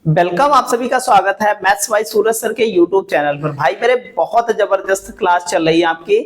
Welcome, आप सभी का स्वागत है मैथ्स बाय सूरज सर के यूट्यूब चैनल पर। भाई मेरे बहुत जबरदस्त क्लास चल रही है आपकी।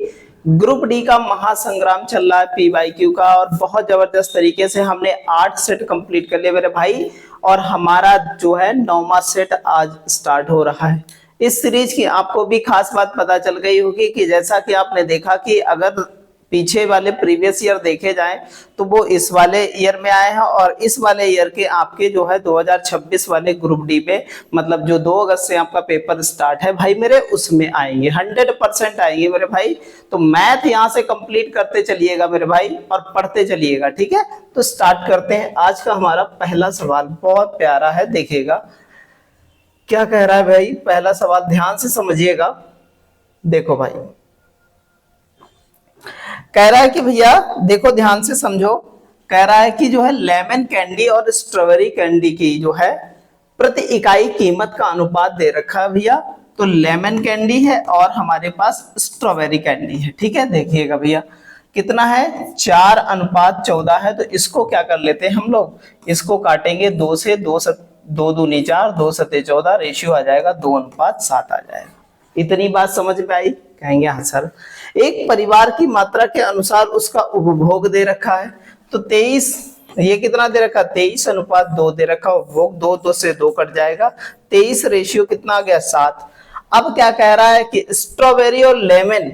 ग्रुप डी का महासंग्राम चल रहा है पीवाईक्यू का, और बहुत जबरदस्त तरीके से हमने 8 सेट कंप्लीट कर लिए मेरे भाई। और हमारा जो है 9वां सेट आज स्टार्ट हो रहा है। इस सीरीज की आपको भी खास बात पता चल गई होगी कि जैसा कि आपने देखा कि अगर पीछे वाले प्रीवियस ईयर देखे जाएं तो वो इस वाले ईयर में आए हैं, और इस वाले ईयर के आपके जो है 2026 वाले ग्रुप डी पे, मतलब जो 2 अगस्त से आपका पेपर स्टार्ट है भाई मेरे, उसमें आएंगे 100% आएंगे मेरे भाई। तो मैथ यहाँ से कंप्लीट करते चलिएगा मेरे भाई और पढ़ते चलिएगा, ठीक है। तो स्टार्ट करते हैं। आज का हमारा पहला सवाल बहुत प्यारा है, देखिएगा क्या कह रहा है भाई। पहला सवाल ध्यान से समझिएगा। देखो भाई, कह रहा है कि भैया देखो ध्यान से समझो। कह रहा है कि जो है लेमन कैंडी और स्ट्रॉबेरी कैंडी की जो है प्रति इकाई कीमत का अनुपात दे रखा है भैया। तो लेमन कैंडी है और हमारे पास स्ट्रॉबेरी कैंडी है, ठीक है। देखिएगा भैया कितना है, 4:14 है। तो इसको क्या कर लेते हैं हम लोग, इसको काटेंगे 2 से, 2 दूनी 4, 2 सते 14, रेशियो आ जाएगा 2:7 आ जाएगा। इतनी बात समझ में आई? कहेंगे हाँ सर। एक परिवार की मात्रा के अनुसार उसका उपभोग दे रखा है। तो 23, ये कितना दे रखा, 23:2 दे रखा। उपभोग 2 से 2 कट जाएगा, 23 रेशियो कितना आ गया, 7। अब क्या कह रहा है कि स्ट्रॉबेरी और लेमन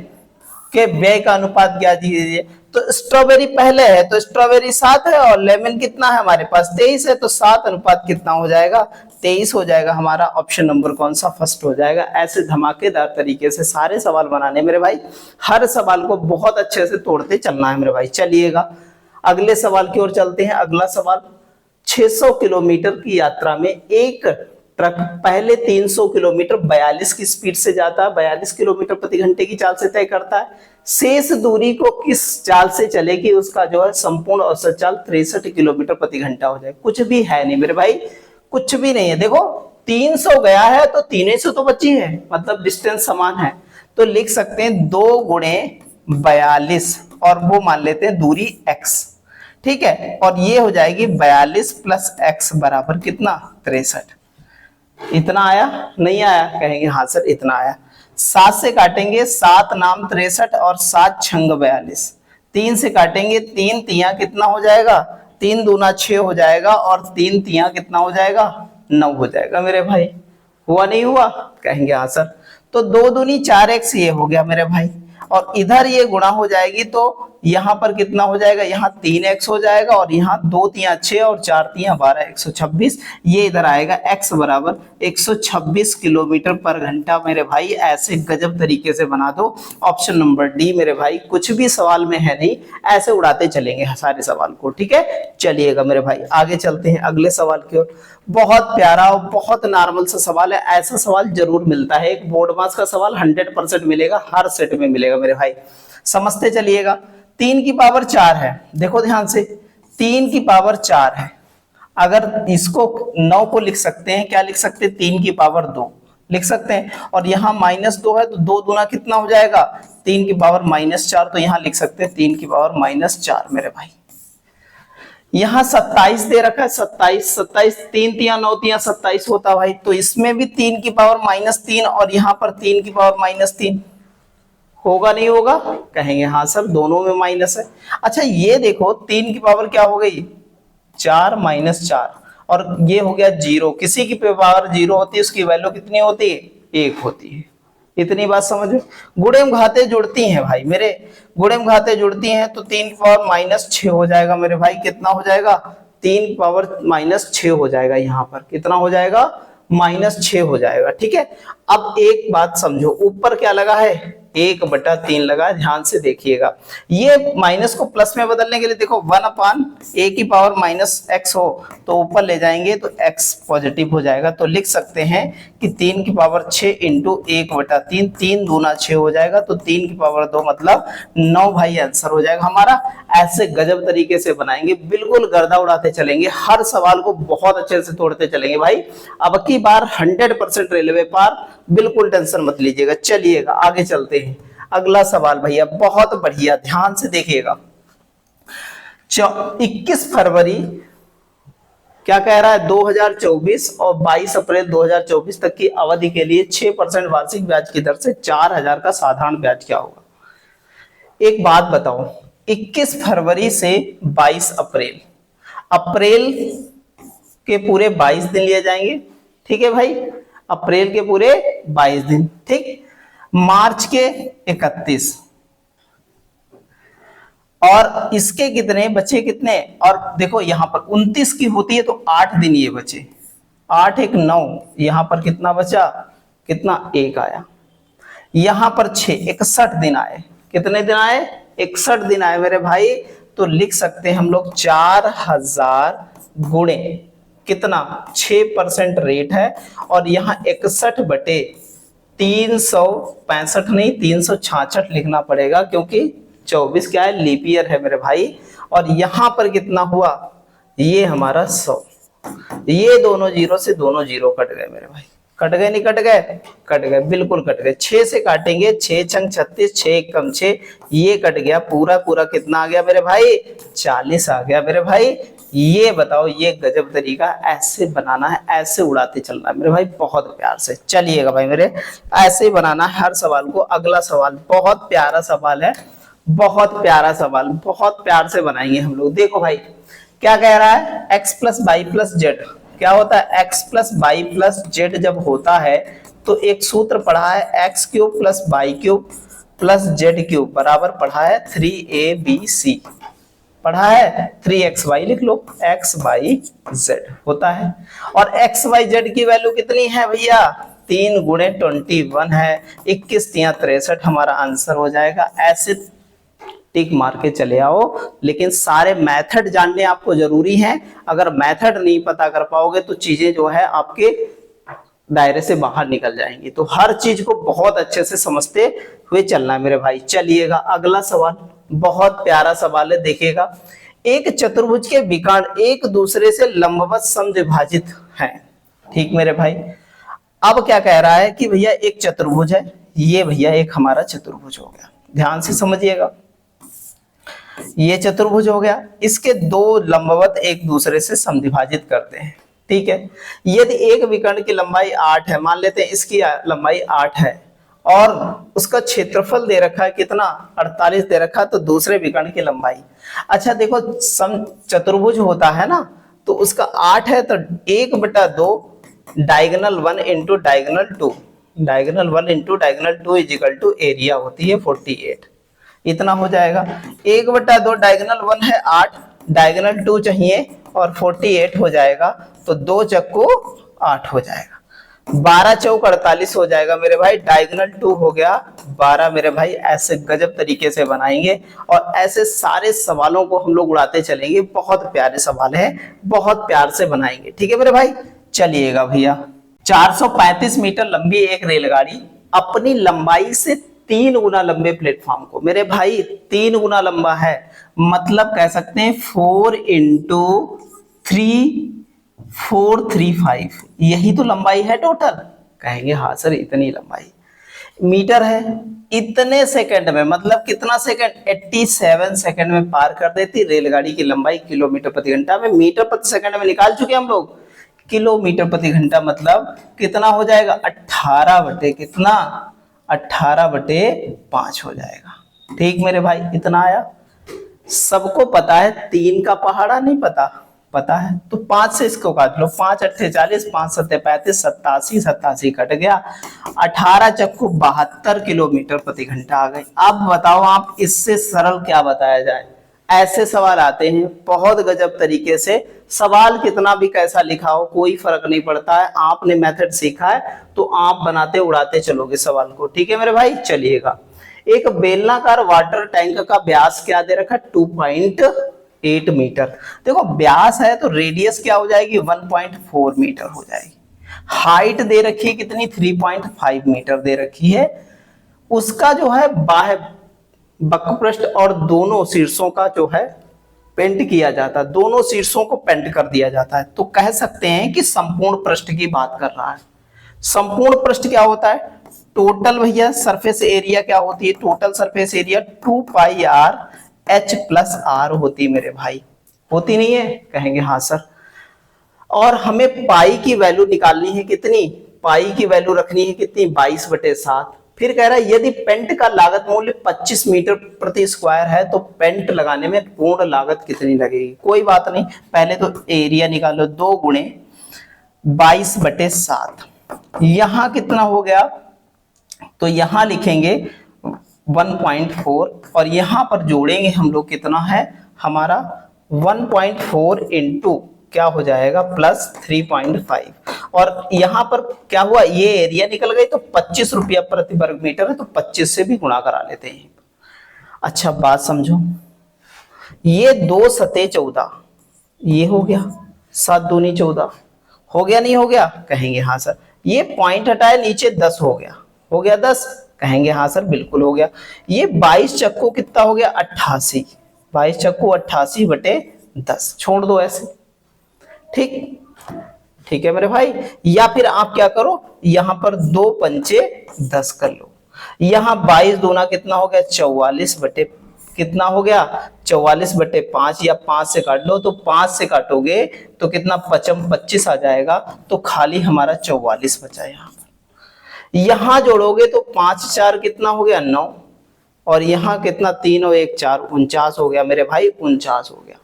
के व्यय का अनुपात क्या दीजिए। तो स्ट्रॉबेरी पहले है तो स्ट्रॉबेरी 7 है, और लेमन कितना है हमारे पास 23 है। तो 7 अनुपात कितना हो जाएगा, 23 हो जाएगा। हमारा ऑप्शन नंबर कौन सा, फर्स्ट हो जाएगा। ऐसे धमाकेदार तरीके से सारे सवाल बनाने मेरे भाई, हर सवाल को बहुत अच्छे से तोड़ते चलना है मेरे भाई। चलिएगा अगले सवाल की ओर चलते हैं। अगला सवाल, 600 किलोमीटर की यात्रा में एक ट्रक पहले 300 किलोमीटर 42 की स्पीड से जाता है, 42 किलोमीटर प्रति घंटे की चाल से तय करता है। शेष दूरी को किस चाल से चलेगी, उसका जो है संपूर्ण औसत चाल 63 किलोमीटर प्रति घंटा हो जाए। कुछ भी है नहीं मेरे भाई, कुछ भी नहीं है। देखो 300 गया है तो 300 तो बची है, मतलब डिस्टेंस समान है। तो लिख सकते हैं 2 गुणे 42, और वो मान लेते हैं दूरी x, ठीक है। और ये हो जाएगी 42 प्लस x बराबर कितना, 63। इतना आया, नहीं आया? कहेंगे हाँ सर इतना आया। 7 से काटेंगे, 7 नाम 63 और 7 छंग 42। 3 से काटेंगे, 3 तिया कितना हो जाएगा, 3 दूना 6 हो जाएगा, और 3 तिया कितना हो जाएगा, 9 हो जाएगा मेरे भाई। हुआ नहीं हुआ? कहेंगे हाँ सर। तो 2 दूनी 4x ये हो गया मेरे भाई, और इधर ये गुणा हो जाएगी तो यहाँ पर कितना हो जाएगा, यहाँ 3x हो जाएगा, और यहाँ 2 तिया 6 और 4 तिया 12, 126। ये इधर आएगा x बराबर 126 किलोमीटर पर घंटा मेरे भाई। ऐसे गजब तरीके से बना दो। ऑप्शन नंबर डी मेरे भाई, कुछ भी सवाल में है नहीं, ऐसे उड़ाते चलेंगे सारे सवाल को, ठीक है। चलिएगा मेरे भाई आगे चलते हैं अगले सवाल की ओर। बहुत प्यारा और बहुत नॉर्मल सा सवाल है। ऐसा सवाल जरूर मिलता है, एक बोर्ड मास का सवाल 100% मिलेगा, हर सेट में मिलेगा मेरे भाई। समझते चलिएगा। 3 की पावर 4 है, देखो ध्यान से, 3 की पावर 4 है। अगर इसको 9 को लिख सकते हैं, क्या लिख सकते हैं, 3 की पावर 2 लिख सकते हैं। और यहाँ -2 है तो 2 दूना कितना हो जाएगा, 3 की पावर -4। तो यहाँ लिख सकते हैं 3 की पावर -4 मेरे भाई। यहाँ 27 दे रखा है, 27, 3 तिया 9 तिया 27 होता भाई। तो इसमें भी 3 की पावर -3, और यहाँ पर 3 की पावर -3 होगा, नहीं होगा? कहेंगे हाँ सर दोनों में माइनस है। अच्छा ये देखो 3 की पावर क्या हो गई, 4 -4, और ये हो गया 0। किसी की पावर 0 होती है, उसकी वैल्यू कितनी होती है, 1 होती है। इतनी बात समझ में। गुणे में घाते जुड़ती हैं भाई मेरे, गुणे में घाते जुड़ती हैं। तो 3 की पावर -6 हो जाएगा मेरे भाई। कितना हो जाएगा, 3 की पावर -6 हो जाएगा। यहाँ पर कितना हो जाएगा, -6 हो जाएगा, ठीक है। अब एक बात समझो, ऊपर क्या लगा है, 1/3 लगा है। ध्यान से देखिएगा, ये माइनस को प्लस में बदलने के लिए देखो 1/a की पावर -x हो तो ऊपर ले जाएंगे तो x पॉजिटिव हो जाएगा। तो लिख सकते हैं कि 3 की पावर 6 इंटू 1/3, 3 दूना 6 हो जाएगा। तो 3 की पावर 2 मतलब 9 भाई आंसर हो जाएगा हमारा। ऐसे गजब तरीके से बनाएंगे, बिल्कुल गर्दा उड़ाते चलेंगे, हर सवाल को बहुत अच्छे से तोड़ते चलेंगे भाई। अब की बार 100% रेलवे पार, बिल्कुल टेंशन मत लीजिएगा। चलिएगा आगे चलते हैं। अगला सवाल भैया बहुत बढ़िया, ध्यान से देखिएगा। 21 फरवरी क्या कह रहा है, 2024 और 22 अप्रैल 2024 तक की अवधि के लिए 6% वार्षिक ब्याज की दर से 4000 का साधारण ब्याज क्या होगा। एक बात बताओ, 21 फरवरी से 22 अप्रैल, अप्रैल के पूरे 22 दिन लिए जाएंगे, ठीक है भाई, अप्रैल के पूरे 22 दिन, ठीक, मार्च के 31, और इसके कितने बचे, कितने, और देखो यहां पर 29 की होती है तो 8 दिन ये बचे, 8 1 9, यहां पर कितना बचा, कितना, एक आया, यहां पर 6 61 दिन आए, कितने दिन आए, 61 दिन आए मेरे भाई। तो लिख सकते हैं हम लोग 4000 गुणे कितना, 6% रेट है, और यहाँ 61 बटे 365 नहीं 366 लिखना पड़ेगा, क्योंकि 24 क्या है, लीप ईयर है मेरे भाई। और यहां पर कितना हुआ, ये हमारा 100, ये दोनों जीरो से दोनों जीरो कट गए मेरे भाई, कट गए नहीं कट गए, कट गए, बिल्कुल कट गए, 6 से काटेंगे, 6 छंग 36, 6 एक कम 6, ये कट गया, पूरा पूरा कितना आ गया मेरे भाई, 40 आ गया मेरे भाई। ये बताओ, ये गजब तरीका, ऐसे बनाना है, ऐसे उड़ाते चलना है मेरे भाई, बहुत प्यार से चलिएगा भाई मेरे, ऐसे ही बनाना है हर सवाल को। अगला सवाल बहुत प्यारा सवाल है, बहुत प्यारा सवाल, बहुत प्यार से बनाएंगे हम लोग। देखो भाई क्या कह रहा है, x plus by plus Z, क्या होता है, x plus by plus Z जब होता है तो एक सूत्र पढ़ा है, x cube plus by cube plus Z cube बराबर पढ़ा है 3abc, पढ़ा है 3xy, लिख लो, x बाई जेड होता है। और x बाई जेड की वैल्यू कितनी है भैया, 3 गुणे 21 है, 21 तिया 63 हमारा आंसर हो जाएगा। ऐसे टिक मार के चले आओ, लेकिन सारे मेथड जानने आपको जरूरी हैं। अगर मेथड नहीं पता कर पाओगे तो चीजें जो है आपके दायरे से बाहर निकल जाएंगी। तो हर चीज को बहुत अच्छे से समझते हुए चलना है मेरे भाई। चलिएगा अगला सवाल, बहुत प्यारा सवाल है, देखिएगा। एक चतुर्भुज के विकर्ण एक दूसरे से लंबवत समद्विभाजित हैं, ठीक मेरे भाई। अब क्या कह रहा है कि भैया एक चतुर्भुज है, ये भैया एक हमारा चतुर्भुज हो गया, ध्यान से समझिएगा, ये चतुर्भुज हो गया, इसके दो लंबवत एक दूसरे से समद्विभाजित करते हैं, ठीक है। यदि एक विकर्ण की लंबाई 8 है, मान लेते हैं इसकी लंबाई 8 है और उसका क्षेत्रफल दे रखा है कितना, 48 दे रखा है, तो दूसरे विकर्ण की लंबाई, अच्छा देखो सम चतुर्भुज होता है ना, तो उसका 8 है तो 1/2 diagonal 1 into diagonal 2, diagonal 1 into diagonal 2 is equal to area होती है 48, इतना हो जाएगा। 1/2 डायगोनल 1 है 8, डायगोनल 2 चाहिए और 48 हो जाएगा, तो 2 चक्को 8 हो जाएगा, 12 चौक 48 हो जाएगा मेरे भाई, डायगोनल 2 हो गया 12 मेरे भाई। ऐसे गजब तरीके से बनाएंगे और ऐसे सारे सवालों को हम लोग उड़ाते चलेंगे, बहुत प्यारे सवाल है, बहुत प्यार से बनाएंगे, ठीक है मेरे भाई। चलिएगा भैया, 435 मीटर लंबी एक रेलगाड़ी अपनी लंबाई से 3 गुना लंबे प्लेटफॉर्म को, मेरे भाई 3 गुना लंबा है, मतलब कह सकते हैं 4 इंटू 3 435, यही तो लंबाई है टोटल, कहेंगे हाँ सर इतनी लंबाई, मीटर है, इतने सेकंड में, मतलब कितना सेकंड, 87 सेकंड में पार कर देती रेलगाड़ी की लंबाई किलोमीटर प्रति घंटा में। मीटर प्रति सेकंड में निकाल चुके हम लोग, किलोमीटर प्रति घंटा मतलब कितना हो जाएगा, 18 बटे कितना, 18/5 हो जाएगा, ठीक मेरे भाई, इतना आया। सबको पता है 3 का पहाड़ा नहीं पता, पता है तो 5 से इसको काट लो, 5 8 40, 5 7 35, 87 87 कट गया, 18 चक्कू 72 किलोमीटर प्रति घंटा आ गई। अब बताओ आप इससे सरल क्या बताया जाए, ऐसे सवाल आते हैं बहुत गजब तरीके से। सवाल कितना भी कैसा लिखा हो कोई फर्क नहीं पड़ता है, आपने मेथड सीखा है तो आप बनाते उड़ाते चलोगे सवाल को, ठीक है मेरे भाई। चलिएगा, एक बेलनाकार वाटर टैंक का व्यास क्या दे रखा, 2.8 मीटर। देखो व्यास है तो रेडियस क्या हो जाएगी, 1.4 मीटर हो जाएगी। हाइट दे रखी है कितनी, 3.5 मीटर दे रखी है। उसका जो है बाह्य वक्रपृष्ठ और दोनों शीर्षों का जो है पेंट किया जाता है, दोनों शीर्षों को पेंट कर दिया जाता है, तो कह सकते हैं कि संपूर्ण पृष्ठ की बात कर रहा है। संपूर्ण पृष्ठ क्या होता है, टोटल भैया सरफेस एरिया क्या होती है, total surface area 2πr h + r होती है मेरे भाई, होती नहीं है, कहेंगे हाँ सर। और हमें पाई की वैल्यू निकालनी है कितनी, पाई की वैल्यू रखनी है कितनी 22/7। फिर कह रहा है यदि पेंट का लागत मूल्य 25 मीटर प्रति स्क्वायर है तो पेंट लगाने में पूर्ण लागत कितनी लगेगी। कोई बात नहीं, पहले तो एरिया निकालो, 2 गुणे 22/7। यहां कितना हो गया, तो यहां लिखेंगे 1.4 और यहां पर जोड़ेंगे हम लोग, कितना है हमारा 1.4 इंटू क्या हो जाएगा प्लस 3.5। और यहां पर क्या हुआ, ये एरिया निकल गई तो 25 रुपया प्रति वर्ग मीटर है, तो 25 से भी गुणा करा लेते हैं। अच्छा बात समझो, ये 2 सते 14, ये हो गया 7 दूनी 14, हो गया नहीं हो गया, कहेंगे हाँ सर। ये पॉइंट हटाए नीचे 10 हो गया 10, कहेंगे हाँ सर बिल्कुल हो गया। ये 22 चक्को कितना हो गया 88, 22 चक्को 88/10, छोड़ दो ऐसे, ठीक है मेरे भाई। या फिर आप क्या करो, यहां पर 2 पंचे 10 कर लो, यहां 22 दूना कितना हो गया 44 बटे कितना हो गया 44/5, या 5 से काट लो, तो 5 से काटोगे तो कितना 25 आ जाएगा, तो खाली हमारा 44 बचा। यहां जोड़ोगे तो 5 4 कितना हो गया 9, और यहां कितना 3 और 1 4, 49 हो गया मेरे भाई, 49 हो गया।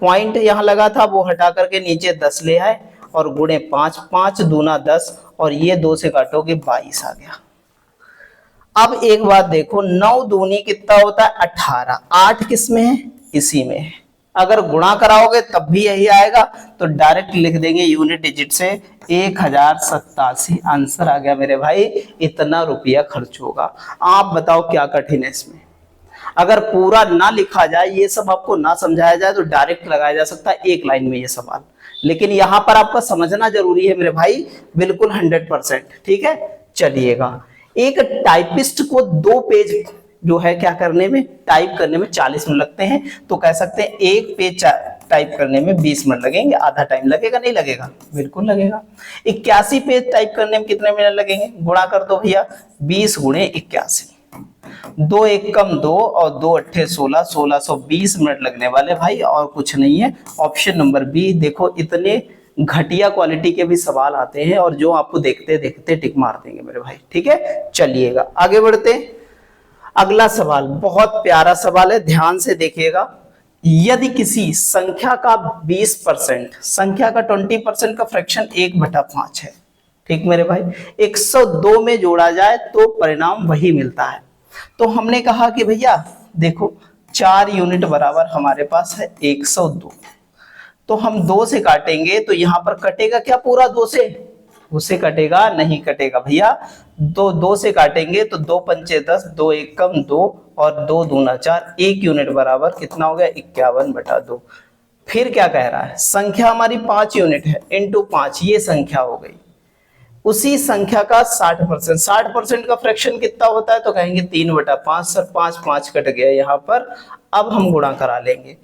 पॉइंट यहां लगा था वो हटा करके नीचे 10 ले आए और गुणे 5, 5 दूना 10 और ये 2 से काटोगे 22 आ गया। अब एक बात देखो, 9 दूनी कितना होता है 18, 8 किस में है, इसी में है। अगर गुणा कराओगे तब भी यही आएगा, तो डायरेक्ट लिख देंगे यूनिट डिजिट से 1087। आंसर आ गया मेरे भाई, इतना रुपया खर्च होगा। आप बताओ क्या कठिन है इसमें। अगर पूरा ना लिखा जाए, ये सब आपको ना समझाया जाए, तो डायरेक्ट लगाया जा सकता है एक लाइन में ये सवाल, लेकिन यहां पर आपका समझना जरूरी है मेरे भाई, बिल्कुल 100%। ठीक है, चलिएगा। एक टाइपिस्ट को 2 पेज जो है क्या करने में, टाइप करने में 40 मिनट लगते हैं, तो कह सकते हैं एक पेज टाइप करने में 20 मिनट लगेंगे। आधा टाइम लगेगा नहीं लगेगा, बिल्कुल लगेगा। 81 पेज टाइप करने में कितने मिनट लगेंगे, गुणा कर दो भैया, 20 गुणे 81, 2 1 कम 2 और 2 8 16, 1620 मिनट लगने वाले भाई, और कुछ नहीं है। Option number B. देखो इतने घटिया क्वालिटी के भी सवाल आते हैं और जो आपको देखते देखते टिक मार देंगे मेरे भाई। ठीक है, चलिएगा आगे बढ़ते। अगला सवाल बहुत प्यारा सवाल है, ध्यान से देखिएगा। यदि किसी संख्या का 20%, संख्या का 20% का फ्रैक्शन 1/5 है, ठीक मेरे भाई, 102 में जोड़ा जाए तो परिणाम वही मिलता है। तो हमने कहा कि भैया देखो 4 यूनिट बराबर हमारे पास है 102, तो हम 2 से काटेंगे तो यहां पर कटेगा क्या पूरा 2 से, उसे कटेगा नहीं, कटेगा भैया। 2 से काटेंगे तो 2 पंचे 10, 2 1 कम 2 और 2 दूना 4, 1 यूनिट बराबर कितना हो गया 51/2। फिर क्या कह रहा है, संख्या हमारी 5 यूनिट है, इंटू 5 ये संख्या हो गई। उसी संख्या का 60%, 60% का फ्रैक्शन कितना होता है, तो कहेंगे 3/5। सर 5 5 कट गया यहाँ पर, अब हम गुणा करा लेंगे,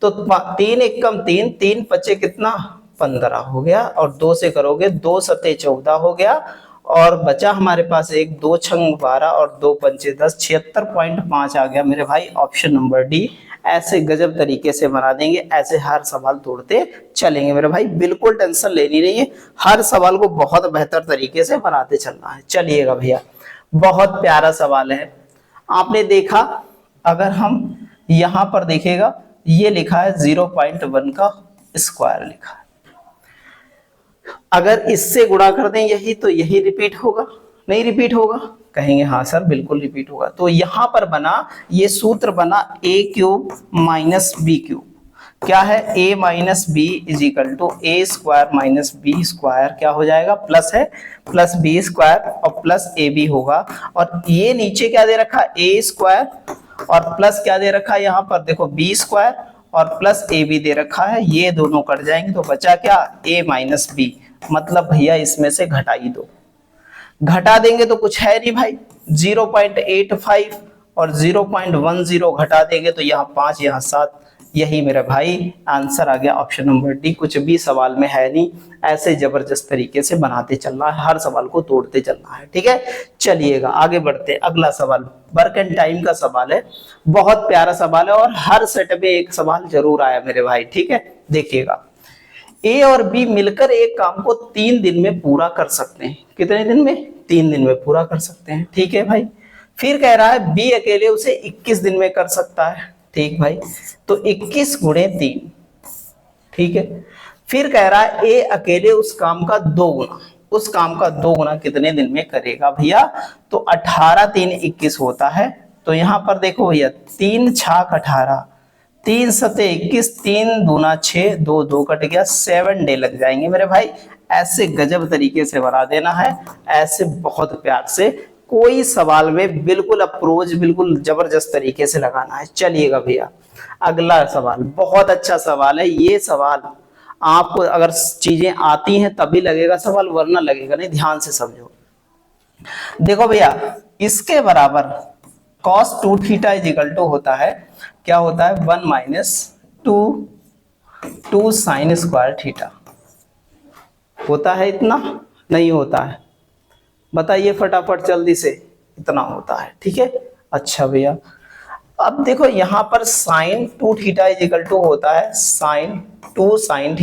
तो 3 1 कम 3, 3 पचे कितना 15 हो गया, और 2 से करोगे 2 सते 14 हो गया, और बचा हमारे पास 1, 2 छंग 12 और 2 पंचे 10, 76.5 आ गया मेरे भाई। Option number D. ऐसे गजब तरीके से बना देंगे, ऐसे हर सवाल तोड़ते चलेंगे मेरे भाई, बिल्कुल टेंशन लेनी नहीं है, हर सवाल को बहुत बेहतर तरीके से बनाते चलना है। चलिएगा भैया, बहुत प्यारा सवाल है। आपने देखा, अगर हम यहां पर देखेगा, ये लिखा है 0.1 का स्क्वायर लिखा है, अगर इससे गुणा कर दें यही, तो यही रिपीट होगा, नहीं रिपीट होगा, कहेंगे हाँ सर बिल्कुल रिपीट होगा। तो यहां पर बना, ये सूत्र बना a³ माइनस b³। क्या है, a minus B is equal to a square minus B square, क्या हो जाएगा प्लस है, प्लस बी स्क्वायर और प्लस ए बी होगा। और ये नीचे क्या दे रखा, a स्क्वायर और प्लस क्या दे रखा है यहाँ पर, देखो बी स्क्वायर और प्लस ए बी दे रखा है, ये दोनों कट जाएंगे तो बचा क्या a माइनस बी। मतलब भैया इसमें से घटा ही दो, घटा देंगे तो कुछ है नहीं भाई, 0.85 और 0.10 घटा देंगे तो यहाँ 5 यहाँ 7, यही मेरा भाई आंसर आ गया ऑप्शन नंबर डी। कुछ भी सवाल में है नहीं, ऐसे जबरदस्त तरीके से बनाते चलना है, हर सवाल को तोड़ते चलना है। ठीक है, चलिएगा आगे बढ़ते। अगला सवाल वर्क एंड टाइम का सवाल है, बहुत प्यारा सवाल है और हर सेट में एक सवाल जरूर आया मेरे भाई। ठीक है, देखिएगा, ए और बी मिलकर एक काम को 3 दिन में पूरा कर सकते हैं। कितने दिन में? 3 दिन में पूरा कर सकते हैं। ठीक है भाई। फिर कह रहा है बी अकेले उसे 21 दिन में कर सकता है। ठीक भाई, तो 21 गुणे 3। ठीक है। फिर कह रहा है ए अकेले उस काम का 2 गुना, उस काम का 2 गुना कितने दिन में करेगा भैया? तो 18 3 21 होता है। तो यहां पर देखो भैया 3 छाक 18, 3 सते 21, 3 दूना 6, 2 2 कट गया, 7 डे लग जाएंगे मेरे भाई। ऐसे गजब तरीके से बना देना है, ऐसे बहुत प्यार से, कोई सवाल में बिल्कुल अप्रोच बिल्कुल जबरदस्त तरीके से लगाना है। चलिएगा भैया अगला सवाल, बहुत अच्छा सवाल है ये सवाल। आपको अगर चीजें आती हैं तभी लगेगा सवाल, वरना लगेगा नहीं। ध्यान से समझो। देखो भैया इसके बराबर cos 2 theta is equal to होता है, क्या होता है? 1 माइनस 2 साइन स्क्वायर थीटा होता है। इतना नहीं होता है, बताइए फटाफट जल्दी से। इतना होता है। ठीक है। अच्छा भैया अब देखो यहां पर sine 2 theta is equal to होता है sine 2 sine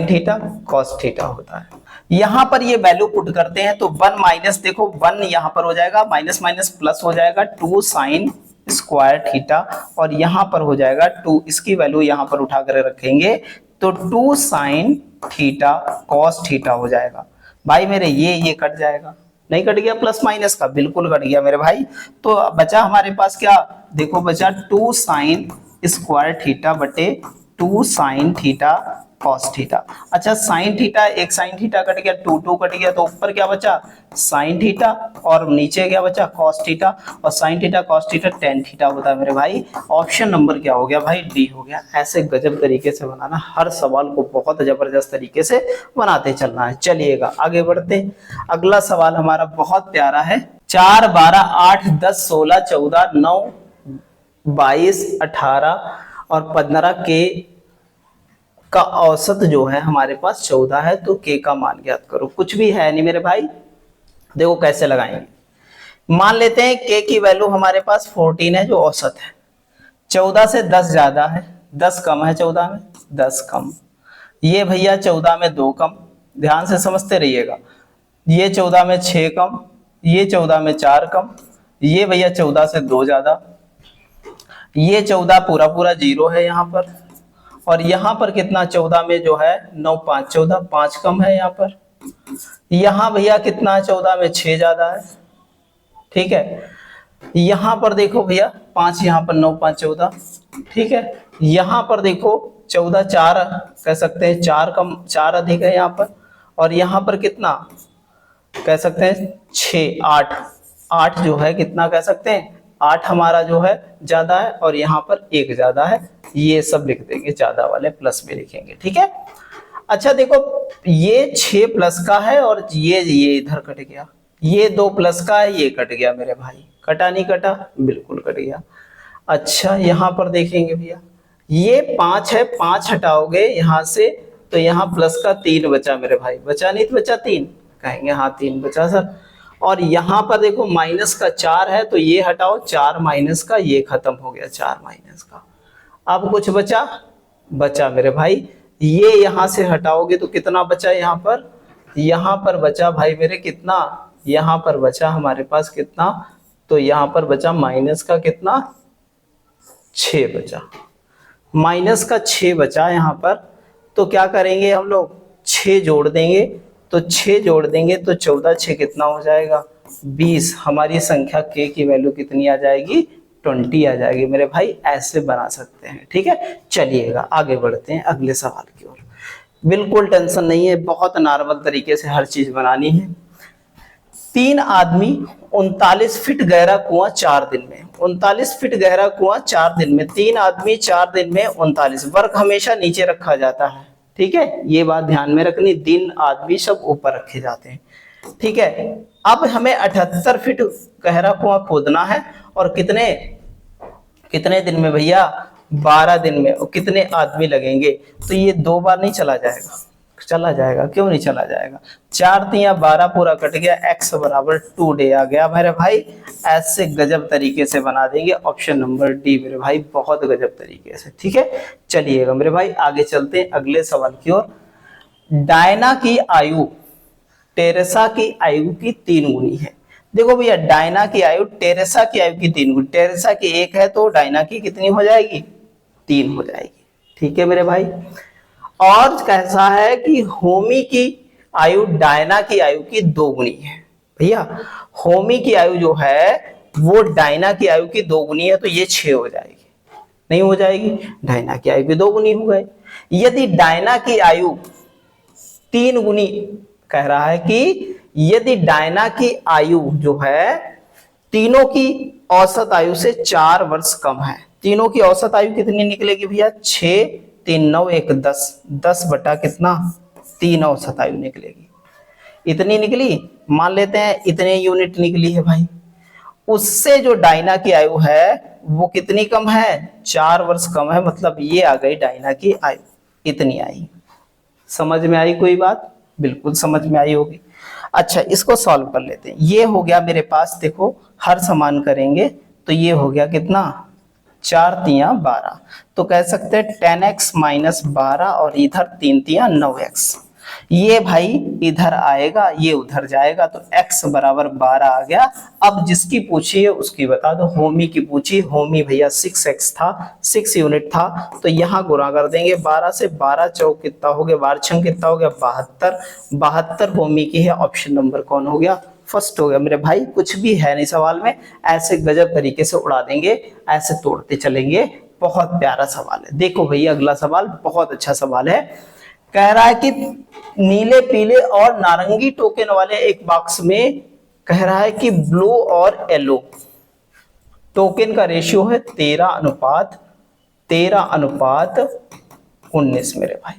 theta cos theta होता है। यहां पर ये वैल्यू पुट करते हैं तो 1 माइनस, देखो 1 यहां पर हो जाएगा, माइनस माइनस प्लस हो जाएगा 2 साइन स्क्वायर थीटा, और यहां पर हो जाएगा 2, इसकी वैल्यू यहां पर उठा कर रखेंगे तो 2 साइन थीटा कॉस थीटा हो जाएगा। भाई मेरे ये कट जाएगा, नहीं कट गया? प्लस माइनस का बिल्कुल कट गया मेरे भाई। तो बचा हमारे पास क्या? देखो बचा 2 साइन स्क्वायर थीटा बटे 2 साइन थीटा कॉस थीटा। अच्छा साइन थीटा, एक साइन थीटा कट गया, 2 2 कट गया, तो ऊपर क्या बचा? साइन थीटा, और नीचे क्या बचा? कॉस थीटा, और sign theta cos theta tan theta होता है मेरे भाई। ऑप्शन नंबर क्या हो गया भाई? डी हो गया। ऐसे गजब तरीके से बनाना, हर सवाल को बहुत जबरदस्त तरीके से बनाते चलना है। चलिएगा आगे बढ़ते हैं। अगला सवाल हमारा बहुत प्यारा है। 4 12 8 10 16 14 9 22 18 और 15 के का औसत जो है हमारे पास 14 है, तो के का मान ज्ञात करो। कुछ भी है नहीं मेरे भाई, देखो कैसे लगाएंगे। मान लेते हैं के की वैल्यू हमारे पास 14 है जो औसत है, 14 से 10 ज्यादा है, 10 कम है 14 में, 10 कम, ये भैया 14 में 2 कम, ध्यान से समझते रहिएगा, ये 14 में 6 कम, ये 14 में 4 कम, ये भैया 14 से 2 ज्यादा, ये 14 पूरा पूरा 0 है यहाँ पर, और यहाँ पर कितना 14 में जो है 9 5 14, 5 कम है यहाँ पर, यहाँ भैया कितना है 14 में 6 ज्यादा है। ठीक है। यहाँ पर देखो भैया 5, यहाँ पर 9 5 14। ठीक है। यहाँ पर देखो 14 4 कह सकते हैं, 4 कम 4 अधिक है यहाँ पर, और यहाँ पर कितना कह सकते हैं 6 8 8 जो है कितना कह सकते हैं 8 हमारा जो है ज्यादा है, और यहाँ पर 1 ज्यादा है। ये सब लिख देंगे, ज्यादा वाले प्लस में लिखेंगे। ठीक है। अच्छा देखो ये 6 प्लस का है, और ये इधर कट गया, ये 2 प्लस का है, ये कट गया मेरे भाई। कटा नहीं कटा? बिल्कुल कट गया। अच्छा यहाँ पर देखेंगे भैया ये 5 है, 5 हटाओगे यहाँ से तो यहाँ प्लस का 3 बचा मेरे भाई, बचा नहीं तो बचा 3 कहेंगे, हाँ 3 बचा सर। और यहाँ पर देखो माइनस का 4 है, तो ये हटाओ, 4 माइनस का, ये खत्म हो गया 4 माइनस का। अब कुछ बचा मेरे भाई, ये यहाँ से हटाओगे तो कितना बचा यहाँ पर बचा भाई मेरे कितना, यहाँ पर बचा हमारे पास कितना, तो यहाँ पर बचा माइनस का कितना 6 बचा, माइनस का 6 बचा यहाँ पर। तो क्या करेंगे हम लोग 6 जोड़ देंगे, तो 6 जोड़ देंगे तो 14 6 कितना हो जाएगा 20। हमारी संख्या के की वैल्यू कितनी आ जाएगी 20 आ जाएगी मेरे भाई। ऐसे बना सकते हैं। ठीक है। चलिएगा आगे बढ़ते हैं अगले सवाल की ओर। बिल्कुल टेंशन नहीं है, बहुत नॉर्मल तरीके से हर चीज बनानी है। 3 आदमी 39 फीट गहरा कुआं 4 दिन में, 39 फीट गहरा कुआं 4 दिन में, 3 आदमी 4 दिन में 39। वर्क हमेशा नीचे रखा जाता है। ठीक है, ये बात ध्यान में रखनी, दिन आदमी सब ऊपर रखे जाते हैं। ठीक है। अब हमें 78 फीट गहरा कुआं खोदना है, और कितने दिन में भैया 12 दिन में। और कितने आदमी लगेंगे, तो ये 2 बार नहीं चला जाएगा, चला जाएगा, क्यों नहीं चला जाएगा। 4 तिया 12 पूरा कट गया, x बराबर 2 डे आ गया मेरे भाई। ऐसे गजब तरीके से बना देंगे ऑप्शन नंबर डी मेरे भाई, बहुत गजब तरीके से। ठीक है, चलिएगा मेरे भाई आगे चलते हैं अगले सवाल की ओर। डायना की आयु टेरेसा की आयु की 3 गुनी है। देखो भैया, डायना की आयु टेरेसा की आयु की 3 गुनी, टेरेसा की 1 है तो डायना की कितनी हो जाएगी, 3 हो जाएगी। ठीक है मेरे भाई। और कैसा है कि होमी की आयु डायना की आयु की 2 गुनी है। भैया होमी की आयु जो है वो डायना की आयु की 2 गुनी है, तो ये 6 हो जाएगी, नहीं हो जाएगी, डायना की आयु की 2 गुनी हो गए। यदि डायना की आयु 3 गुनी, कह रहा है कि यदि डायना की आयु जो है तीनों की औसत आयु से 4 वर्ष कम है, तीनों की औसत आयु कितनी निकलेगी भैया, 6 3 9 1 10, 10 बटा कितना 3 औसत आयु निकलेगी। इतनी निकली, मान लेते हैं इतने यूनिट निकली है भाई। उससे जो डायना की आयु है वो कितनी कम है, 4 वर्ष कम है, मतलब ये आ गई डायना की आयु, इतनी आई। समझ में आई कोई बात, बिल्कुल समझ में आई होगी। अच्छा, इसको सॉल्व कर लेते हैं। ये हो गया मेरे पास, देखो हर समान करेंगे तो ये हो गया कितना, 4 तिया 12, तो कह सकते हैं 10x माइनस 12 और इधर 3 तिया 9x। ये भाई इधर आएगा, ये उधर जाएगा, तो x बराबर 12 आ गया। अब जिसकी पूछी है उसकी बता दो। होमी की पूछी, होमी भैया 6x था, 6 यूनिट था, तो यहाँ गुणा कर देंगे 12 से, 12 चौक कितना हो गया, 12 छंग कितना हो गया, 72, 72 होमी की है। ऑप्शन नंबर कौन हो गया, फर्स्ट हो गया मेरे भाई। कुछ भी है नहीं सवाल में, ऐसे गजब तरीके से उड़ा देंगे, ऐसे तोड़ते चलेंगे। बहुत प्यारा सवाल है। देखो भैया अगला सवाल बहुत अच्छा सवाल है। कह रहा है कि नीले पीले और नारंगी टोकन वाले एक बॉक्स में कह रहा है कि ब्लू और येलो टोकन का रेशियो है 13:19 मेरे भाई।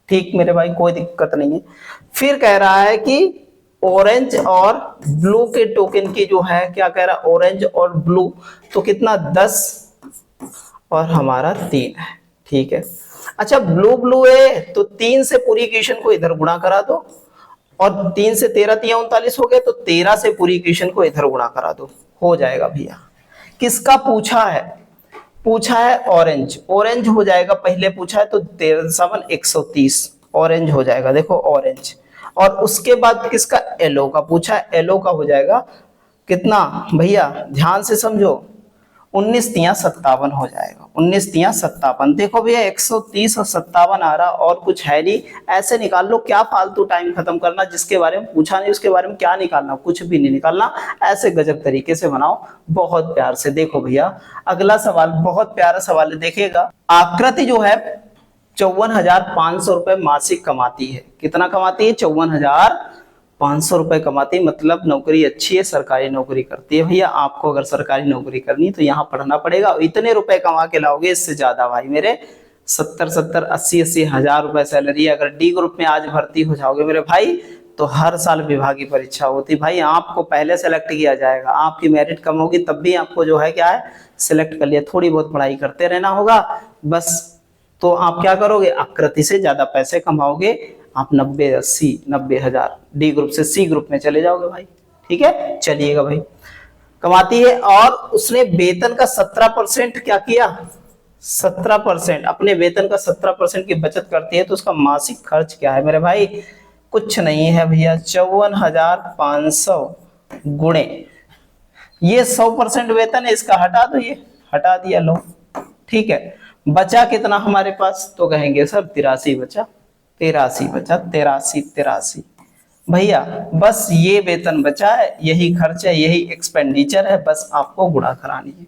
ठीक मेरे भाई, कोई दिक्कत नहीं है। फिर कह रहा है कि ऑरेंज और ब्लू के टोकन की जो है, क्या कह रहा है, ऑरेंज और ब्लू तो कितना 10 और हमारा 3 है। ठीक है, अच्छा ब्लू ब्लू है तो 3 से पूरी इक्वेशन को इधर गुणा करा दो, और 3 से 13 तिया 39 हो गए, तो 13 से पूरी इक्वेशन को इधर गुणा करा दो, हो जाएगा भैया। किसका पूछा है, पूछा है ऑरेंज, ऑरेंज हो जाएगा। पहले पूछा है तो 13 130 ऑरेंज हो जाएगा, देखो ऑरेंज। और उसके बाद किसका, येलो का पूछा है, येलो का हो जाएगा कितना भैया, ध्यान से समझो, 19 तिया 57 हो जाएगा, 19 तिया 57। देखो भैया 130 और 57 आ रहा, और कुछ है नहीं, ऐसे निकाल लो। क्या फालतू टाइम खत्म करना, जिसके बारे में पूछा नहीं उसके बारे में क्या निकालना, कुछ भी नहीं निकालना, ऐसे गजब तरीके से बनाओ बहुत प्यार से। देखो भैया अगला सवाल बहुत प्यारा सवाल है, देखिएगा। आकृति जो है 54,500 रुपए मासिक कमाती है। कितना कमाती है, 54,500 रुपए कमाती है, मतलब नौकरी अच्छी है, सरकारी नौकरी करती है। भैया आपको अगर सरकारी नौकरी करनी है तो यहाँ पढ़ना पड़ेगा, इतने रुपए कमा के लाओगे, इससे ज्यादा भाई मेरे 70 80 हजार रुपए सैलरी। अगर डी ग्रुप में आज भर्ती हो जाओगे मेरे भाई तो हर साल विभागीय परीक्षा होती भाई, आपको पहले सेलेक्ट किया जाएगा। आपकी मेरिट कम होगी तब भी आपको जो है क्या है, सिलेक्ट कर लिया। थोड़ी बहुत पढ़ाई करते रहना होगा बस, तो आप क्या करोगे, आकृति से ज्यादा पैसे कमाओगे। आप 90 हजार डी ग्रुप से सी ग्रुप में चले जाओगे भाई। ठीक है, चलिएगा भाई, कमाती है। और उसने वेतन का 17% क्या किया, 17%, अपने वेतन का 17% की बचत करती है, तो उसका मासिक खर्च क्या है मेरे भाई, कुछ नहीं है भैया, 54,500 गुणे ये 100% वेतन है, इसका हटा दो, ये हटा दिया लो। ठीक है, बचा कितना हमारे पास, तो कहेंगे सर 83 बचा, 83 बचा, 83 भैया। बस ये वेतन बचा है, यही खर्च है, यही एक्सपेंडिचर है, बस आपको गुणा करानी है।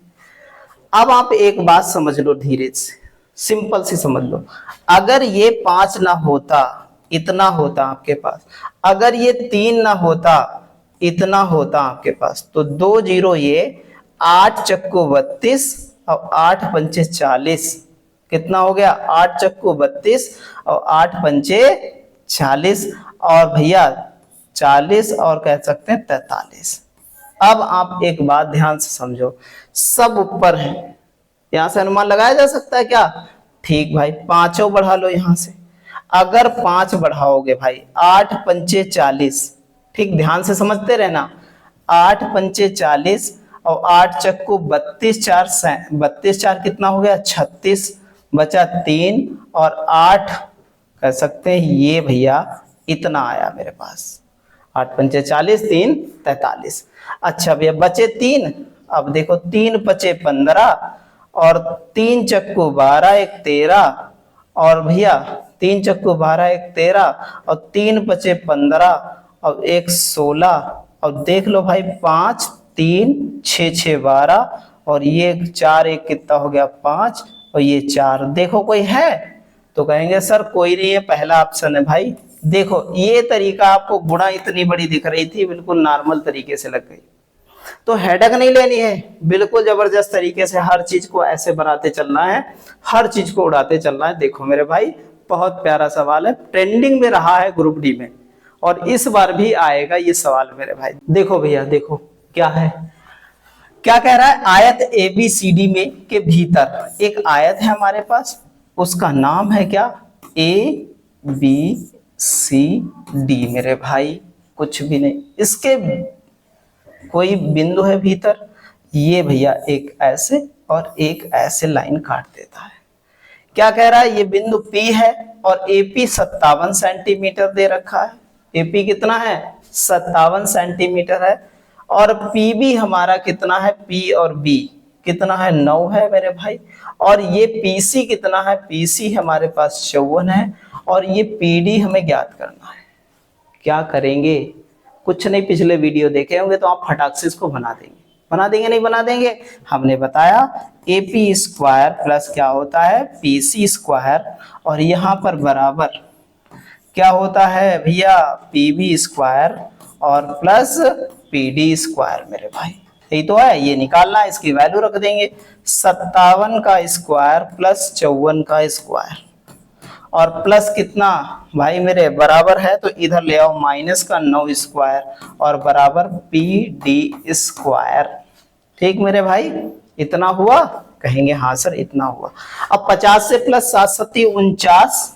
अब आप एक बात समझ लो धीरे से, सिंपल सी समझ लो। अगर ये 5 ना होता, इतना होता आपके पास, अगर ये 3 ना होता, इतना होता आपके पास, तो 2 जीरो, ये 8 चक्कू 32 और 8 पंचे 40, कितना हो गया, 8 चक्कू 32 और 8 पंचे 40, और भैया 40 और कह सकते हैं 43। अब आप एक बात ध्यान से समझो, सब ऊपर है, यहां से अनुमान लगाया जा सकता है क्या, ठीक भाई, पांचों बढ़ा लो यहां से। अगर 5 बढ़ाओगे भाई, 8 पंचे 40, ठीक ध्यान से समझते रहना, 8 पंचे 40 और 8 चक्कू 32, 4 कितना हो गया 36, बचा 3 और 8 कह सकते हैं ये भैया इतना आया मेरे पास, 8 पंचे 40, 3 43। अच्छा भैया बचे 3, अब देखो 3 पचे 15 और 3 चक्कू 12, 1 13 और भैया 3 चक्कू 12, 1 13 और 3 पचे 15 और 1 16 और देख लो भाई 5 3 6 6 12 और ये 4 1 कितना हो गया 5 और ये 4। देखो कोई है तो कहेंगे सर कोई नहीं है, पहला ऑप्शन है भाई। देखो ये तरीका आपको गुणा इतनी बड़ी दिख रही थी, बिल्कुल नॉर्मल तरीके से लग गई, तो हेडक नहीं लेनी है, बिल्कुल जबरदस्त तरीके से हर चीज को ऐसे बनाते चलना है, हर चीज को उड़ाते चलना है। देखो मेरे भाई बहुत प्यारा सवाल है, ट्रेंडिंग में रहा है ग्रुप डी में और इस बार भी आएगा ये सवाल मेरे भाई। देखो भैया देखो क्या है, क्या कह रहा है, आयत ABCD में के भीतर एक आयत है हमारे पास, उसका नाम है क्या ABCD मेरे भाई, कुछ भी नहीं, इसके कोई बिंदु है भीतर, ये भैया एक ऐसे और एक ऐसे लाइन काट देता है। क्या कह रहा है, ये बिंदु P है और AP 57 सेंटीमीटर दे रखा है, AP कितना है 57 सेंटीमीटर है और PB हमारा कितना है, P और B कितना है 9 है मेरे भाई, और ये PC कितना है, PC हमारे पास 54 है और ये PD हमें ज्ञात करना है। क्या करेंगे, कुछ नहीं, पिछले वीडियो देखे होंगे तो आप फटाक से इसको बना देंगे, बना देंगे नहीं बना देंगे, हमने बताया AP स्क्वायर प्लस क्या होता है PC स्क्वायर और यहाँ पर बराबर क्या होता है भैया PB स्क्वायर और प्लस PD स्क्वायर मेरे भाई, यही तो है, ये निकालना है, इसकी वैल्यू रख देंगे 57 का स्क्वायर प्लस 54 का स्क्वायर और प्लस कितना भाई मेरे बराबर है, तो इधर ले आओ माइनस का 9 स्क्वायर और बराबर PD स्क्वायर। ठीक मेरे भाई इतना हुआ, कहेंगे हाँ सर इतना हुआ। अब 50 से प्लस 7 7 49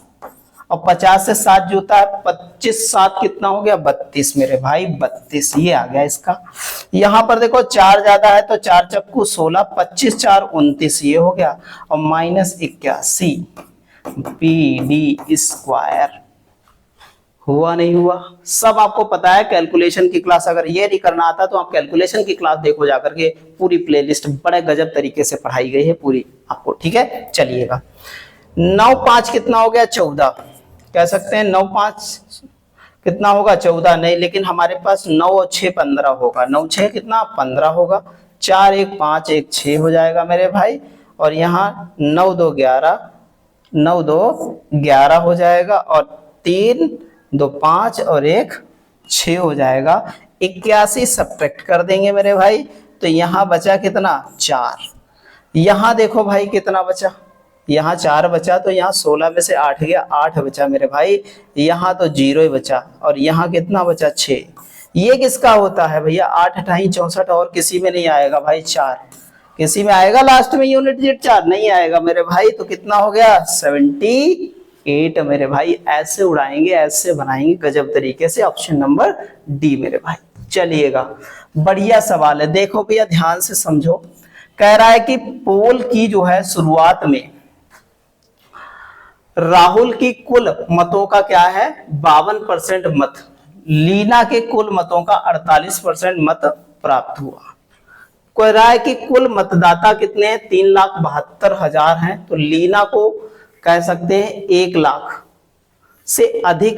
और 50 से 7 जोता है 25, 7 कितना हो गया 32 मेरे भाई 32, ये आ गया इसका। यहाँ पर देखो 4 ज्यादा है तो 4 चक्कू 16, 25 4 29 ये हो गया और माइनस 81 PD स्क्वायर। हुआ नहीं हुआ, सब आपको पता है, कैलकुलेशन की क्लास अगर ये नहीं करना आता तो आप कैलकुलेशन की क्लास देखो जाकर के, पूरी प्लेलिस्ट बड़े गजब तरीके से पढ़ाई गई है पूरी आपको, ठीक है। चलिएगा 9 5 कितना हो गया 14, कह सकते हैं 9 5 कितना होगा 14, नहीं लेकिन हमारे पास 9 और 6 15 होगा, 9 6 कितना 15 होगा, 4 1 5 1 6 हो जाएगा मेरे भाई और यहाँ 9 2 11, 9 2 11 हो जाएगा और 3 2 5 और 1 6 हो जाएगा। 81 सब्ट्रैक्ट कर देंगे मेरे भाई तो यहाँ बचा कितना 4। यहाँ देखो भाई कितना बचा, यहाँ 4 बचा तो यहाँ 16 में से 8 गया, 8 बचा मेरे भाई, यहाँ तो 0 ही बचा और यहाँ कितना बचा 6। ये किसका होता है भैया 8 8 64 और किसी में नहीं आएगा भाई 4, किसी में आएगा लास्ट में यूनिट डिजिट 4 नहीं आएगा मेरे भाई, तो कितना हो गया 78 मेरे भाई। ऐसे उड़ाएंगे ऐसे बनाएंगे गजब तरीके से, ऑप्शन नंबर डी मेरे भाई। चलिएगा बढ़िया सवाल है, देखो भैया ध्यान से समझो। कह रहा है कि पोल की जो है शुरुआत में राहुल की कुल मतों का क्या है 52% मत, लीना के कुल मतों का 48% मत प्राप्त हुआ। कह रहा है कि कुल मतदाता कितने हैं 3,72,000 हैं, तो लीना को कह सकते हैं 1 लाख से अधिक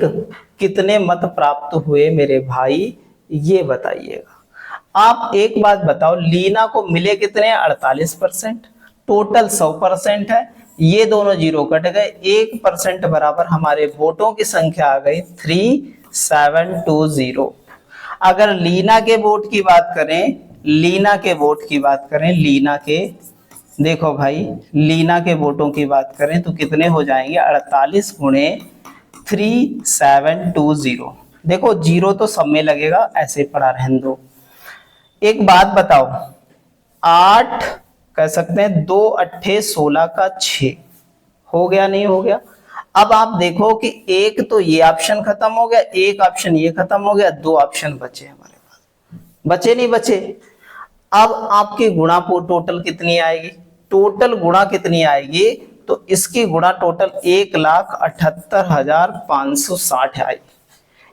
कितने मत प्राप्त हुए मेरे भाई, ये बताइएगा। आप एक बात बताओ, लीना को मिले कितने 48%, टोटल 100% है, ये दोनों जीरो कट गए, 1% बराबर हमारे वोटों की संख्या आ गई 3720। अगर लीना के वोट की बात करें, लीना के वोट की बात करें, लीना के देखो भाई लीना के वोटों की बात करें तो कितने हो जाएंगे 48 गुणे 3720। देखो जीरो तो सब में लगेगा, ऐसे पड़ा रहने दो। एक बात बताओ 8 कह सकते हैं 2 8 16 का 6 हो गया नहीं हो गया। अब आप देखो कि एक तो ये ऑप्शन खत्म हो गया, एक ऑप्शन ये खत्म हो गया, दो ऑप्शन बचे हमारे पास, बचे नहीं बचे। अब आपकी गुणा टोटल कितनी आएगी, टोटल गुणा कितनी आएगी, तो इसकी गुणा टोटल 1,78,560 आएगी।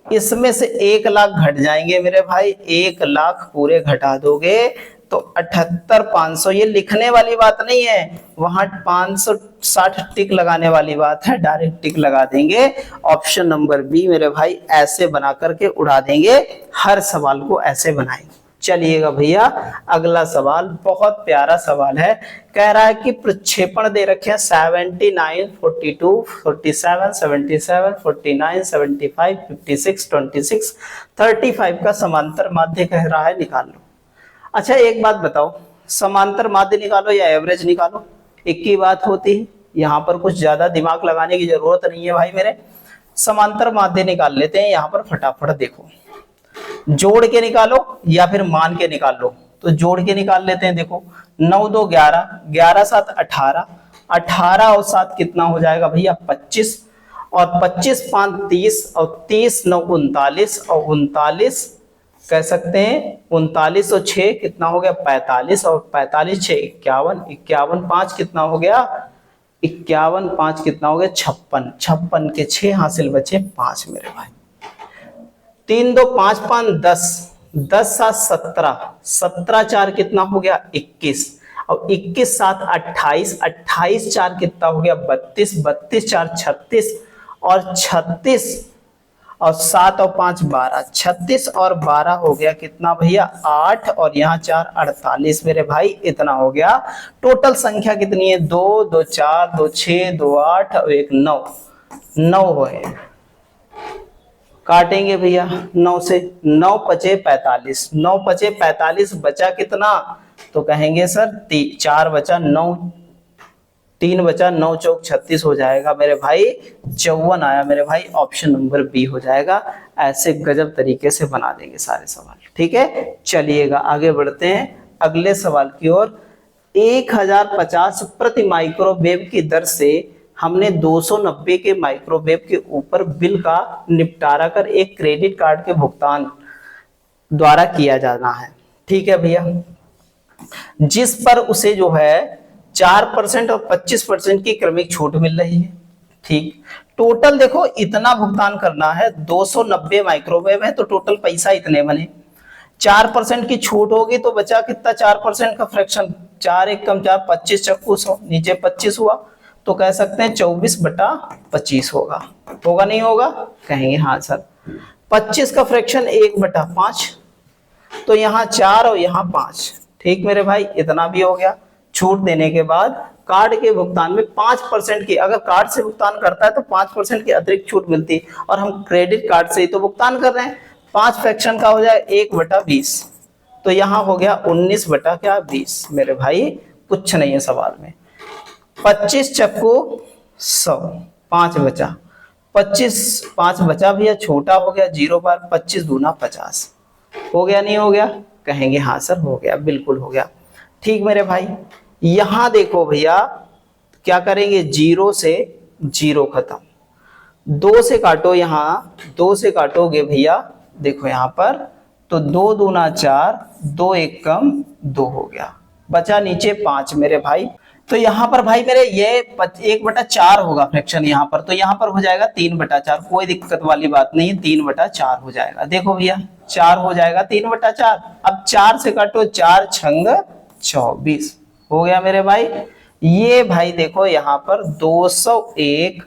इसमें से 1,00,000 घट जाएंगे मेरे भाई, 1,00,000 पूरे घटा दोगे तो 78,500, ये लिखने वाली बात नहीं है, वहां 560 टिक लगाने वाली बात है, डायरेक्ट टिक लगा देंगे। ऑप्शन नंबर बी मेरे भाई ऐसे बना करके उड़ा देंगे, हर सवाल को ऐसे बनाएंगे। चलिएगा भैया अगला सवाल बहुत प्यारा सवाल है, कह रहा है कि प्रक्षेपण दे रखे हैं 79, 42, 47, 77, 49, 75, 56, 26, 35 का समांतर माध्य कह रहा है निकाल लो। अच्छा एक बात बताओ, समांतर माध्य निकालो या एवरेज निकालो, एक ही बात होती है, यहाँ पर कुछ ज्यादा दिमाग लगाने की जरूरत नहीं है भाई मेरे। समांतर माध्य निकाल लेते हैं यहाँ पर फटाफट, देखो जोड़ के निकालो या फिर मान के निकाल लो, तो जोड़ के निकाल लेते हैं। देखो 9 2 11, 11 7 18, 18 और 7 कितना हो जाएगा भैया 25, और 25 5 30, और 30 9 39, और 39 कह सकते हैं 39 और 6 कितना हो गया 45, और 45 6 51, 51 5 कितना हो गया 51 5 कितना हो गया 56, 56 के 6 हासिल बचे 5 मेरे भाई। 3 2 5 5 10, 10 7 17, 17 4 कितना हो गया 21, और 21 7 28, 28 4 कितना हो गया 32, 32 4 36, और 36 और 7 और 5 12, 36 और 12 हो गया कितना भैया 8, और यहाँ 4 48 मेरे भाई, इतना हो गया। टोटल संख्या कितनी है 2 2 4 2 6 2 8 और 1 9, 9 है। काटेंगे भैया 9 से, 9 पचे 45, 9 पचे 45, बचा कितना, तो कहेंगे सर 4 बचा 9, 3 बचा 9 चौक 36 हो जाएगा मेरे भाई, 54 आया मेरे भाई, ऑप्शन नंबर बी हो जाएगा। ऐसे गजब तरीके से बना देंगे सारे सवाल, ठीक है। चलिएगा आगे बढ़ते हैं अगले सवाल की ओर। 1050 प्रति माइक्रोवेव की दर से हमने 290 के माइक्रोवेव के ऊपर बिल का निपटारा कर एक क्रेडिट कार्ड के भुगतान द्वारा किया जाना है, ठीक है भैया, जिस पर उसे जो है 4% और 25% की क्रमिक छूट मिल रही है, ठीक। टोटल देखो इतना भुगतान करना है, 290 माइक्रोवेव है तो टोटल पैसा इतने बने, 4% की छूट होगी तो बचा कितना 4% का फ्रैक्शन, 4 1 कम 4, 25 चक्कू 100, नीचे 25 हुआ, तो कह सकते हैं 24/25 होगा, होगा नहीं होगा, कहेंगे हाँ सर। 25 का फ्रैक्शन 1/5, तो यहाँ 4 और यहाँ 5, ठीक मेरे भाई, इतना भी हो गया। छूट देने के बाद कार्ड के भुगतान में 5% की, अगर कार्ड से भुगतान करता है तो 5% की अतिरिक्त छूट मिलती है, और हम क्रेडिट कार्ड से ही तो भुगतान कर रहे हैं। 5 फ्रैक्शन का हो जाए 1/20, तो यहाँ हो गया 19/20 मेरे भाई, कुछ नहीं है सवाल में। 25 चक्कू 100, 5 बचा, 25 5 बचा भैया, छोटा हो गया 0 बार, 25 दूना 50, हो गया नहीं हो गया, कहेंगे हाँ सर हो गया, बिल्कुल हो गया, ठीक मेरे भाई। यहां देखो भैया क्या करेंगे, 0 से 0 खत्म, 2 से काटो, यहाँ 2 से काटोगे भैया, देखो यहाँ पर तो 2 दूना 4, 2 1 कम 2 हो गया, बचा नीचे 5 मेरे भाई। तो यहाँ पर भाई मेरे ये 1/4 होगा फ्रैक्शन यहाँ पर, तो यहाँ पर हो जाएगा 3/4, कोई दिक्कत वाली बात नहीं है, 3/4 हो जाएगा। देखो भैया 4 हो जाएगा 3/4, अब 4 से काटो, 4 छंग 24 हो गया मेरे भाई। ये भाई देखो यहाँ पर 201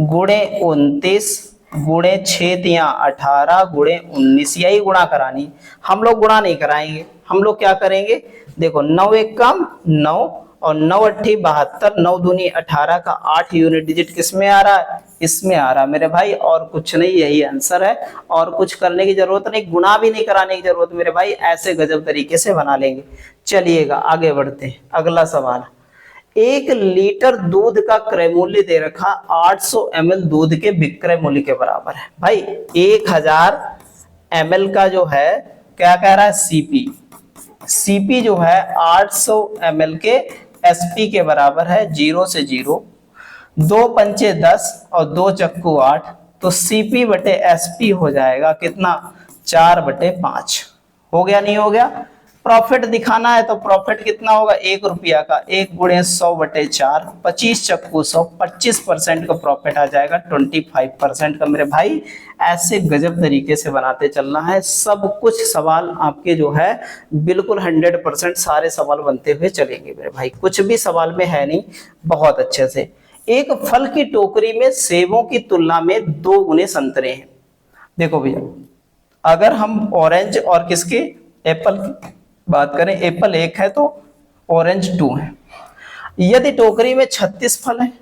गुणे 29 गुणे 6 तिया 18 गुणे 19, यही गुणा करानी, हम लोग गुणा नहीं कराएंगे, हम लोग क्या करेंगे, देखो 9 1 कम 9, और 9 8 72, 9 दूनी 18 का 8 यूनिट डिजिट किस में आ रहा है, इसमें आ रहा है मेरे भाई, और कुछ नहीं, यही आंसर है, और कुछ करने की जरूरत नहीं, गुणा भी नहीं कराने की जरूरत मेरे भाई, ऐसे गजब तरीके से बना लेंगे। चलिएगा आगे बढ़ते हैं अगला सवाल। 1 लीटर दूध का क्रय मूल्य दे रखा 800 ml दूध के विक्रय मूल्य के बराबर है। भाई 1000 ml का जो है क्या कह रहा है, सीपी जो है 800 ml के एसपी के बराबर है, 0 से 0, दो पंचे 10 और दो चक्कू 8, तो सीपी बटे एसपी हो जाएगा कितना, 4/5। हो गया नहीं हो गया। प्रॉफिट दिखाना है तो प्रॉफिट कितना होगा, 1 रुपया का 1 गुणे 100/4, 25 चक्कू 100, 25% का प्रॉफिट आ जाएगा, 25% का मेरे भाई। ऐसे गजब तरीके से बनाते चलना है, सब कुछ सवाल आपके जो है बिल्कुल 100% सारे सवाल बनते हुए चलेंगे मेरे भाई, कुछ भी सवाल में है नहीं, बहुत अच्छे से। एक फल की टोकरी में सेबों की तुलना में 2 गुने संतरे हैं। देखो भैया, अगर हम ऑरेंज और किसके, एप्पल की बात करें, एप्पल 1 है तो ऑरेंज 2 है। यदि टोकरी में 36 फल है,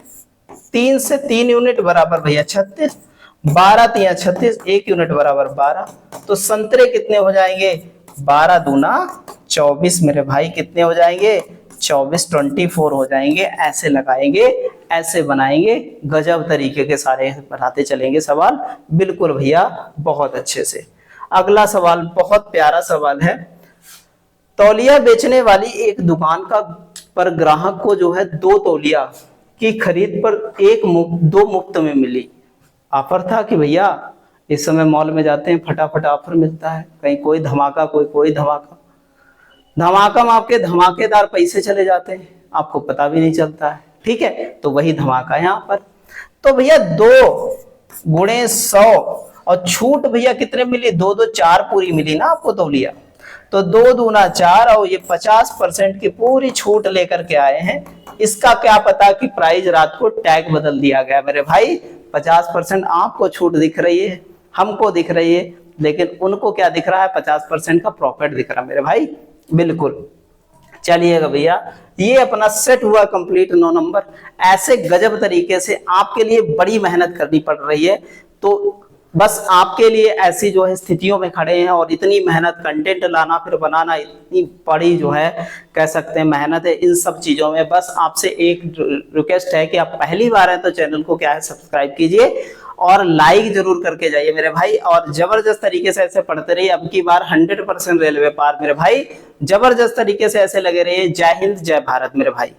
3 से 3 यूनिट बराबर भैया 36, 12 3 36, 1 यूनिट बराबर 12, तो संतरे कितने हो जाएंगे, 12 दूना 24 मेरे भाई, कितने हो जाएंगे 24, 24 हो जाएंगे। ऐसे लगाएंगे, ऐसे बनाएंगे, गजब तरीके के सारे बनाते चलेंगे सवाल, बिल्कुल भैया बहुत अच्छे से। अगला सवाल बहुत प्यारा सवाल है। तौलिया बेचने वाली एक दुकान का पर ग्राहक को जो है 2 तौलिया की खरीद पर 2 मुफ्त में मिली। ऑफर था कि भैया इस समय मॉल में जाते हैं फटाफट ऑफर मिलता है, कहीं कोई धमाका कोई धमाका, धमाका में आपके धमाकेदार पैसे चले जाते हैं, आपको पता भी नहीं चलता है, ठीक है, तो वही धमाका है यहाँ पर। तो भैया 2 गुणे 100 और छूट भैया कितने मिली, 2 2 4 पूरी मिली ना आपको तौलिया, तो 2 दूना 4 और ये 50% की पूरी छूट लेकर के आए हैं। इसका क्या पता कि प्राइस रात को टैग बदल दिया गया मेरे भाई, 50% आपको छूट दिख रही है, हमको दिख रही है, लेकिन उनको क्या दिख रहा है, 50% का प्रॉफिट दिख रहा है मेरे भाई, बिल्कुल। चलिएगा भैया, ये अपना सेट हुआ कंप्लीट 9 नंबर। ऐसे गजब तरीके से आपके लिए बड़ी मेहनत करनी पड़ रही है, तो बस आपके लिए ऐसी जो है स्थितियों में खड़े हैं, और इतनी मेहनत कंटेंट लाना फिर बनाना, इतनी बड़ी जो है कह सकते हैं मेहनत है इन सब चीजों में। बस आपसे एक रिक्वेस्ट है कि आप पहली बार हैं तो चैनल को क्या है सब्सक्राइब कीजिए और लाइक जरूर करके जाइए मेरे भाई, और जबरदस्त तरीके से ऐसे पढ़ते रहिए। अब की बार 100% रेलवे पार मेरे भाई, जबरदस्त तरीके से ऐसे लगे रहिए। जय हिंद जय भारत मेरे भाई।